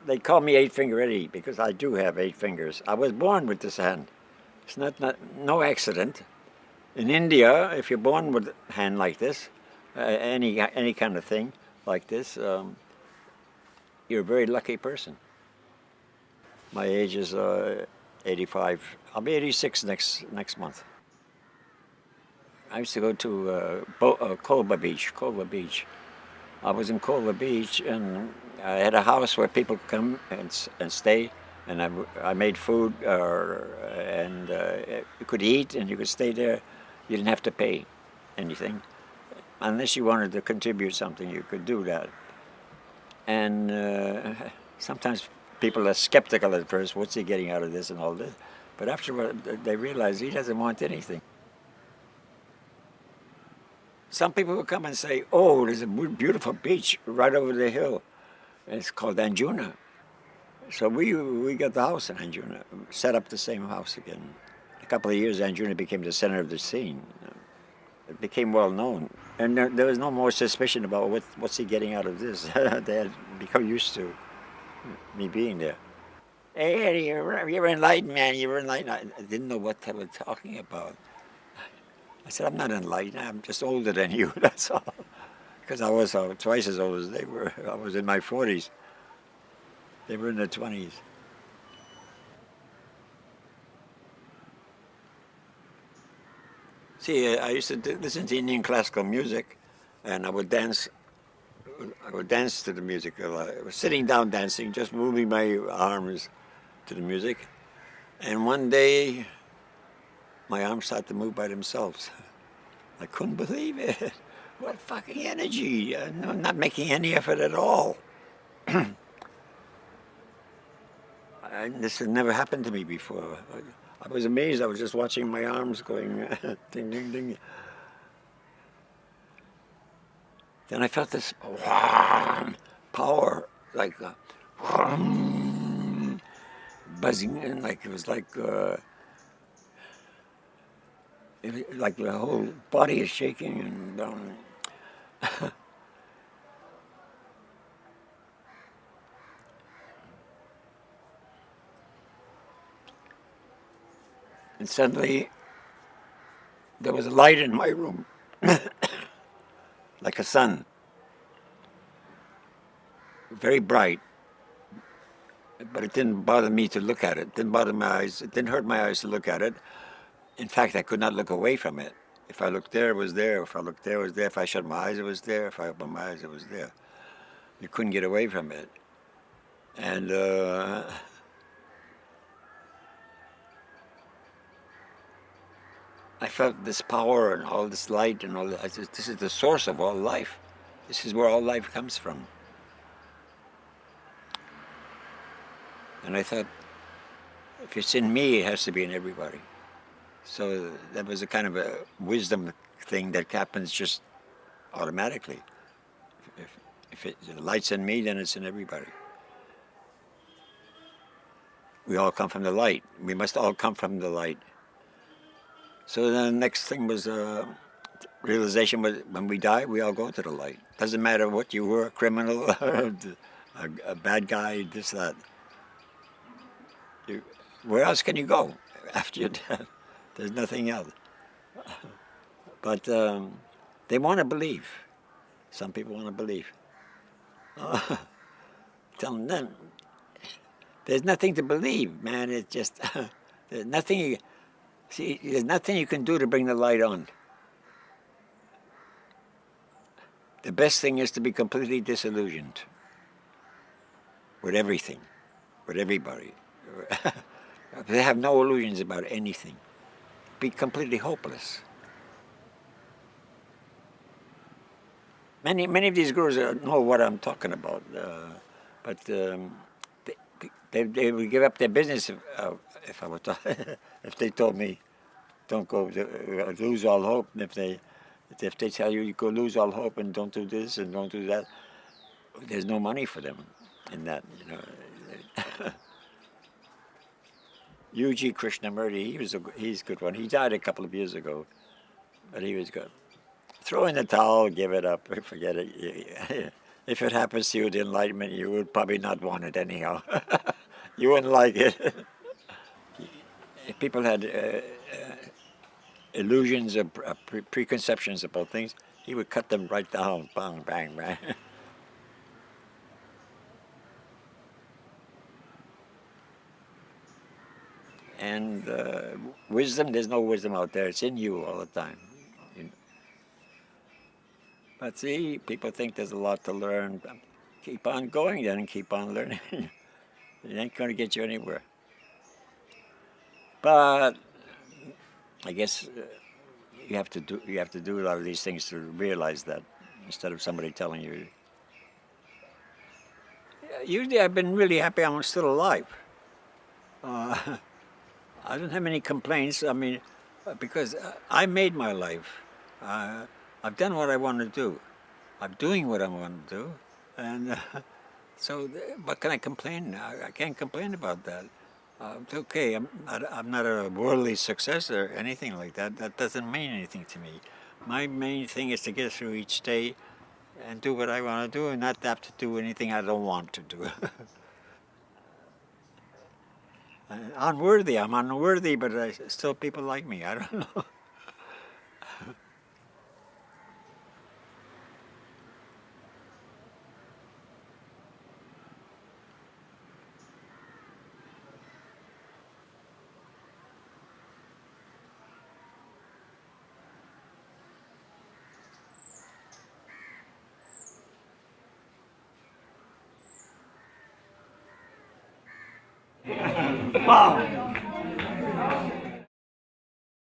They call me Eight-Finger Eddie because I do have 8 fingers. I was born with this hand. It's not no accident. In India, if you're born with a hand like this, any kind of thing like this, you're a very lucky person. My age is 85. I'll be 86 next month. I used to go to Culver Beach. Culver Beach. I was in Culver Beach, and I had a house where people could come and stay, and I made food, and you could eat, and you could stay there. You didn't have to pay anything, unless you wanted to contribute something. You could do that, and sometimes people are skeptical at first. What's he getting out of this and all this? But afterward, they realize he doesn't want anything. Some people will come and say, "Oh, there's a beautiful beach right over the hill. It's called Anjuna." So we got the house in Anjuna, set up the same house again. A couple of years, Anjuna became the center of the scene. It became well known, and there was no more suspicion about what's he getting out of this. They had become used to me being there. Hey, Eddie, you're enlightened, man. You're enlightened. I didn't know what they were talking about. I said, I'm not enlightened. I'm just older than you. That's all. Because I was twice as old as they were. I was in my 40s. They were in their 20s. See, I used to listen to Indian classical music, and I would dance. I would dance to the music. I was sitting down dancing, just moving my arms to the music. And one day, my arms started to move by themselves. I couldn't believe it. What fucking energy. I'm not making any effort at all. This had never happened to me before. I was amazed. I was just watching my arms going ding, ding, ding. Then I felt this power, like buzzing, and like it was like the whole body is shaking, and and suddenly there was a light in my room, like a sun, very bright. But it didn't bother me to look at it. It didn't bother my eyes. It didn't hurt my eyes to look at it. In fact, I could not look away from it. If I looked there, it was there. If I looked there, it was there. If I shut my eyes, it was there. If I opened my eyes, it was there. You couldn't get away from it. And I felt this power and all this light and all that. This is the source of all life. This is where all life comes from. And I thought, if it's in me, it has to be in everybody. So that was a kind of a wisdom thing that happens just automatically. If the light's in me, then it's in everybody. We all come from the light. We must all come from the light. So then the next thing was realization was when we die, we all go to the light. Doesn't matter what you were, a criminal, a bad guy, this, that. Where else can you go after your death? There's nothing else. But they want to believe. Some people want to believe. Tell them, there's nothing to believe, man. It's just, there's nothing, there's nothing you can do to bring the light on. The best thing is to be completely disillusioned with everything, with everybody. They have no illusions about anything. Be completely hopeless. Many of these gurus know what I'm talking about, but they would give up their business if I were if they told me, don't go, lose all hope. And if they tell you go lose all hope and don't do this and don't do that, there's no money for them in that, you know. U.G. Krishnamurti, he's a good one. He died a couple of years ago, but he was good. Throw in the towel, give it up, forget it. If it happens to you, the enlightenment, you would probably not want it anyhow. You wouldn't like it. If people had illusions or preconceptions about things, he would cut them right down. Bang, bang, bang. And wisdom, there's no wisdom out there. It's in you all the time. You- But see, people think there's a lot to learn. Keep on going then and keep on learning. It ain't going to get you anywhere. But I guess you have to do a lot of these things to realize that instead of somebody telling you. Usually I've been really happy I'm still alive. Uh, I don't have any complaints. I mean, because I made my life. I've done what I want to do. I'm doing what I want to do, and so what can I complain? I can't complain about that. It's okay. I'm not a worldly success or anything like that. That doesn't mean anything to me. My main thing is to get through each day and do what I want to do, and not have to do anything I don't want to do. Unworthy. I'm unworthy, but still people like me. I don't know. Wow.